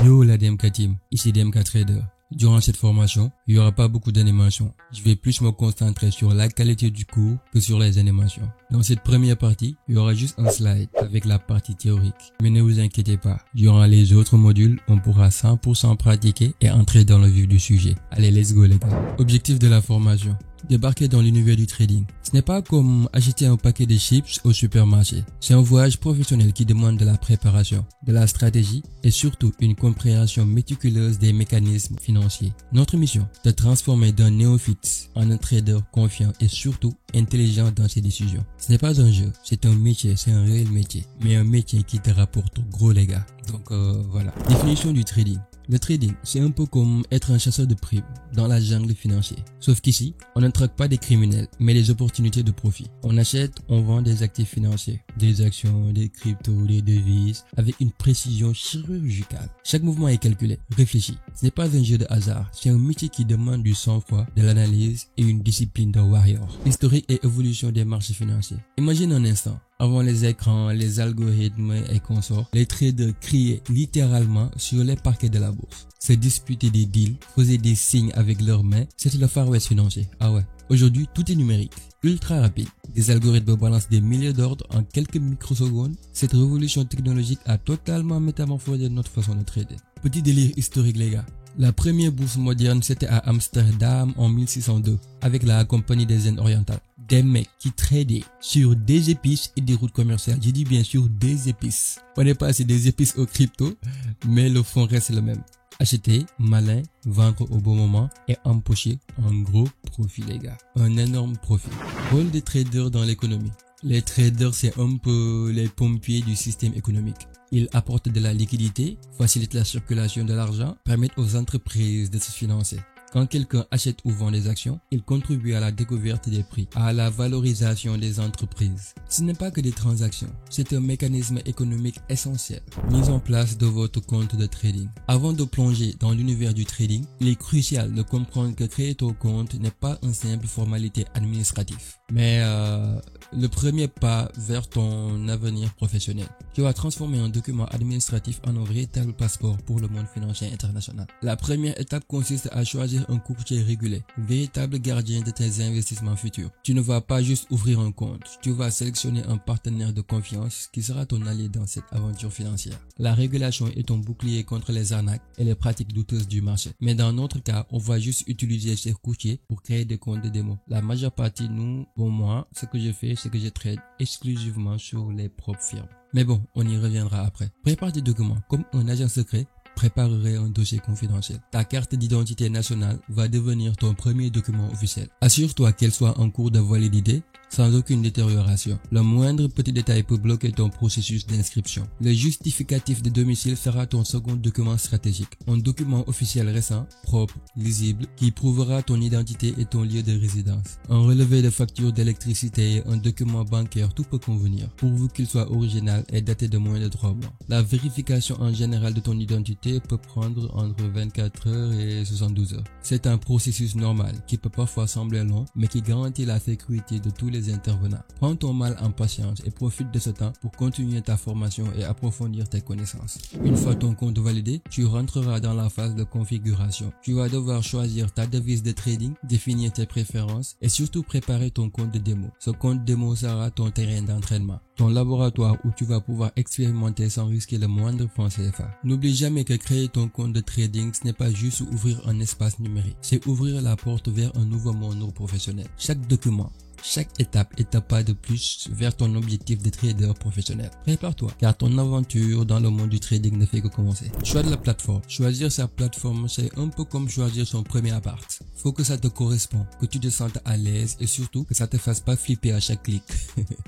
Yo la DMK Team, ici DMK Trader. Durant cette formation, il n'y aura pas beaucoup d'animations. Je vais plus me concentrer sur la qualité du cours que sur les animations. Dans cette première partie, il y aura juste un slide avec la partie théorique. Mais ne vous inquiétez pas, durant les autres modules, on pourra 100% pratiquer et entrer dans le vif du sujet. Allez, let's go les gars. Objectif de la formation. Débarquer dans l'univers du trading. Ce n'est pas comme acheter un paquet de chips au supermarché. C'est un voyage professionnel qui demande de la préparation, de la stratégie et surtout une compréhension méticuleuse des mécanismes financiers. Notre mission, de transformer d'un néophyte en un trader confiant et surtout intelligent dans ses décisions. Ce n'est pas un jeu, c'est un métier, c'est un réel métier. Mais un métier qui te rapporte gros les gars. Donc voilà. Définition du trading. Le trading, c'est un peu comme être un chasseur de primes dans la jungle financière. Sauf qu'ici, on ne traque pas des criminels, mais des opportunités de profit. On achète, on vend des actifs financiers, des actions, des cryptos, des devises, avec une précision chirurgicale. Chaque mouvement est calculé, réfléchi. Ce n'est pas un jeu de hasard, c'est un métier qui demande du sang-froid, de l'analyse et une discipline de warrior. Historique et évolution des marchés financiers. Imagine un instant. Avant les écrans, les algorithmes et consorts, les traders criaient littéralement sur les parquets de la bourse. Se disputaient des deals, faisaient des signes avec leurs mains, c'était le Far West financier. Ah ouais. Aujourd'hui, tout est numérique, ultra rapide. Des algorithmes balancent des milliers d'ordres en quelques microsecondes. Cette révolution technologique a totalement métamorphosé notre façon de trader. Petit délire historique les gars. La première bourse moderne, c'était à Amsterdam en 1602, avec la Compagnie des Indes orientales. Des mecs qui tradaient sur des épices et des routes commerciales. J'ai dit bien sûr des épices. On n'est pas assez des épices au crypto, mais le fond reste le même. Acheter, malin, vendre au bon moment et empocher un gros profit les gars. Un énorme profit. Rôle des traders dans l'économie. Les traders, c'est un peu les pompiers du système économique. Ils apportent de la liquidité, facilitent la circulation de l'argent, permettent aux entreprises de se financer. Quand quelqu'un achète ou vend des actions, il contribue à la découverte des prix, à la valorisation des entreprises. Ce n'est pas que des transactions, c'est un mécanisme économique essentiel, mis en place de votre compte de trading. Avant de plonger dans l'univers du trading, il est crucial de comprendre que créer ton compte n'est pas une simple formalité administrative, mais le premier pas vers ton avenir professionnel. Tu vas transformer un document administratif en un véritable passeport pour le monde financier international. La première étape consiste à choisir un courtier régulier, véritable gardien de tes investissements futurs. Tu ne vas pas juste ouvrir un compte, tu vas sélectionner un partenaire de confiance qui sera ton allié dans cette aventure financière. La régulation est ton bouclier contre les arnaques et les pratiques douteuses du marché. Mais dans notre cas, on va juste utiliser ces courtiers pour créer des comptes de démo. La majeure partie, moi, ce que je fais, c'est que je trade exclusivement sur les propres firmes. Mais bon, on y reviendra après. Prépare tes documents comme un agent secret. Préparerai un dossier confidentiel. Ta carte d'identité nationale va devenir ton premier document officiel. Assure-toi qu'elle soit en cours de validité sans aucune détérioration. Le moindre petit détail peut bloquer ton processus d'inscription. Le justificatif de domicile sera ton second document stratégique. Un document officiel récent, propre, lisible, qui prouvera ton identité et ton lieu de résidence. Un relevé de facture d'électricité et un document bancaire, tout peut convenir, pourvu qu'il soit original et daté de moins de 3 mois. La vérification en général de ton identité peut prendre entre 24 heures et 72 heures. C'est un processus normal qui peut parfois sembler long, mais qui garantit la sécurité de tous les intervenants. Prends ton mal en patience et profite de ce temps pour continuer ta formation et approfondir tes connaissances. Une fois ton compte validé, tu rentreras dans la phase de configuration. Tu vas devoir choisir ta devise de trading, définir tes préférences et surtout préparer ton compte de démo. Ce compte démo sera ton terrain d'entraînement, ton laboratoire où tu vas pouvoir expérimenter sans risquer le moindre franc CFA. N'oublie jamais que créer ton compte de trading, ce n'est pas juste ouvrir un espace numérique, c'est ouvrir la porte vers un nouveau monde professionnel. Chaque document, chaque étape est un pas de plus vers ton objectif de trader professionnel. Prépare-toi, car ton aventure dans le monde du trading ne fait que commencer. Choix de la plateforme. Choisir sa plateforme, c'est un peu comme choisir son premier appart. Faut que ça te corresponde, que tu te sentes à l'aise et surtout que ça te fasse pas flipper à chaque clic.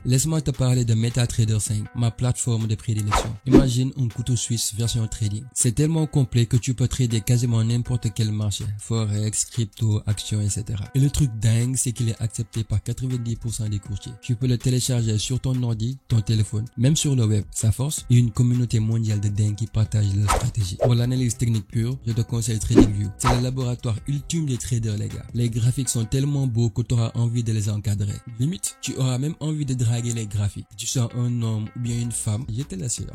Laisse-moi te parler de MetaTrader 5, ma plateforme de prédilection. Imagine un couteau suisse version trading. C'est tellement complet que tu peux trader quasiment n'importe quel marché. Forex, crypto, actions, etc. Et le truc dingue, c'est qu'il est accepté par 90% des courtiers. Tu peux le télécharger sur ton ordi, ton téléphone, même sur le web. Sa force est une communauté mondiale de dingues qui partagent leur stratégie. Pour l'analyse technique pure, je te conseille TradingView. C'est le laboratoire ultime des traders les gars. Les graphiques sont tellement beaux que tu auras envie de les encadrer. Limite, tu auras même envie de draguer les graphiques. Que tu sois un homme ou bien une femme, je te l'assure.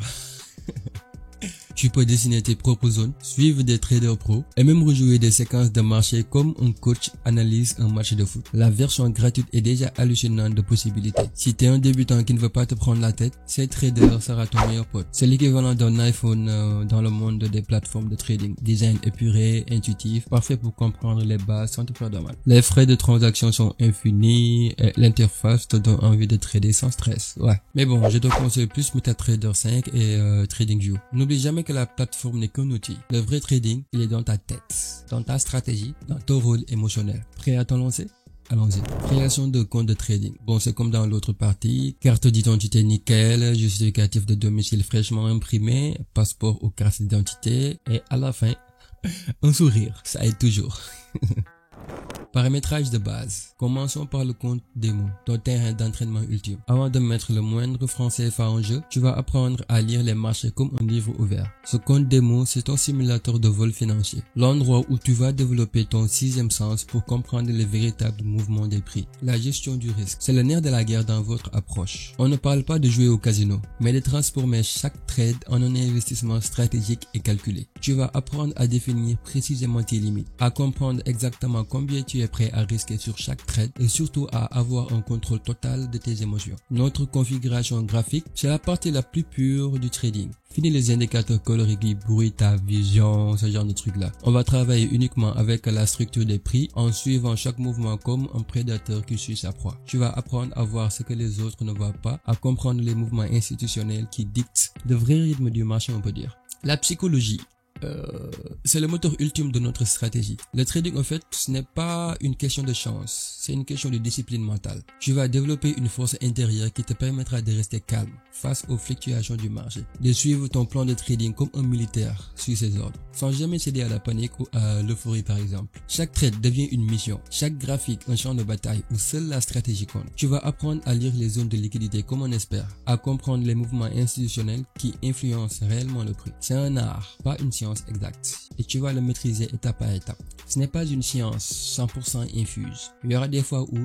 Tu peux dessiner tes propres zones, suivre des traders pro et même rejouer des séquences de marché comme un coach analyse un match de foot. La version gratuite est déjà hallucinante de possibilités. Si tu es un débutant qui ne veut pas te prendre la tête, CTrader sera ton meilleur pote. C'est l'équivalent d'un iPhone dans le monde des plateformes de trading. Design épuré, intuitif, parfait pour comprendre les bases sans te faire de mal. Les frais de transaction sont infinis et l'interface te donne envie de trader sans stress. Ouais. Mais bon, je te conseille plus MetaTrader 5 et TradingView. N'oublie jamais que la plateforme n'est qu'un outil. Le vrai trading, il est dans ta tête, dans ta stratégie, dans ton rôle émotionnel. Prêt à t'en lancer? Allons-y. Création de compte de trading. Bon, c'est comme dans l'autre partie. Carte d'identité nickel, justificatif de domicile fraîchement imprimé, passeport ou carte d'identité et à la fin, un sourire. Ça aide toujours. Paramétrage de base. Commençons par le compte démo, ton terrain d'entraînement ultime. Avant de mettre le moindre franc CFA en jeu, tu vas apprendre à lire les marchés comme un livre ouvert. Ce compte démo, c'est ton simulateur de vol financier. L'endroit où tu vas développer ton sixième sens pour comprendre les véritables mouvements des prix. La gestion du risque. C'est le nerf de la guerre dans votre approche. On ne parle pas de jouer au casino, mais de transformer chaque trade en un investissement stratégique et calculé. Tu vas apprendre à définir précisément tes limites, à comprendre exactement combien tu es prêt à risquer sur chaque trade et surtout à avoir un contrôle total de tes émotions. Notre configuration graphique, c'est la partie la plus pure du trading. Fini les indicateurs colorés qui brouillent ta vision, ce genre de trucs là. On va travailler uniquement avec la structure des prix en suivant chaque mouvement comme un prédateur qui suit sa proie. Tu vas apprendre à voir ce que les autres ne voient pas, à comprendre les mouvements institutionnels qui dictent le vrai rythme du marché, on peut dire. La psychologie. C'est le moteur ultime de notre stratégie. Le trading, en fait, ce n'est pas une question de chance, c'est une question de discipline mentale. Tu vas développer une force intérieure qui te permettra de rester calme face aux fluctuations du marché, de suivre ton plan de trading comme un militaire suit ses ordres, sans jamais céder à la panique ou à l'euphorie par exemple. Chaque trade devient une mission, chaque graphique un champ de bataille où seule la stratégie compte. Tu vas apprendre à lire les zones de liquidité comme un expert, à comprendre les mouvements institutionnels qui influencent réellement le prix. C'est un art, pas une science exacte, et tu vas le maîtriser étape par étape. Ce n'est pas une science 100% infuse. Il y aura des fois où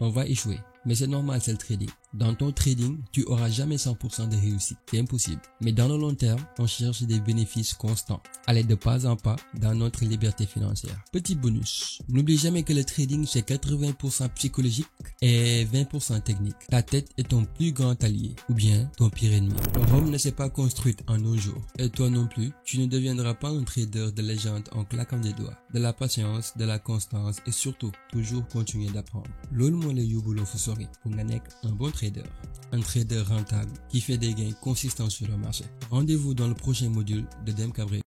on va échouer, mais c'est normal, c'est le trading. Dans ton trading, tu auras jamais 100% de réussite, c'est impossible. Mais dans le long terme, on cherche des bénéfices constants, aller de pas en pas dans notre liberté financière. Petit bonus, n'oublie jamais que le trading c'est 80% psychologique et 20% technique. Ta tête est ton plus grand allié, ou bien ton pire ennemi. Rome ne s'est pas construite en un jour, et toi non plus, tu ne deviendras pas un trader de légende en claquant des doigts. De la patience, de la constance et surtout, toujours continuer d'apprendre. Loolu moo lay yóbbu loo fu sori pour nga nekk un bon trader. Un trader rentable qui fait des gains consistants sur le marché. Rendez-vous dans le prochain module de Dame Cabré.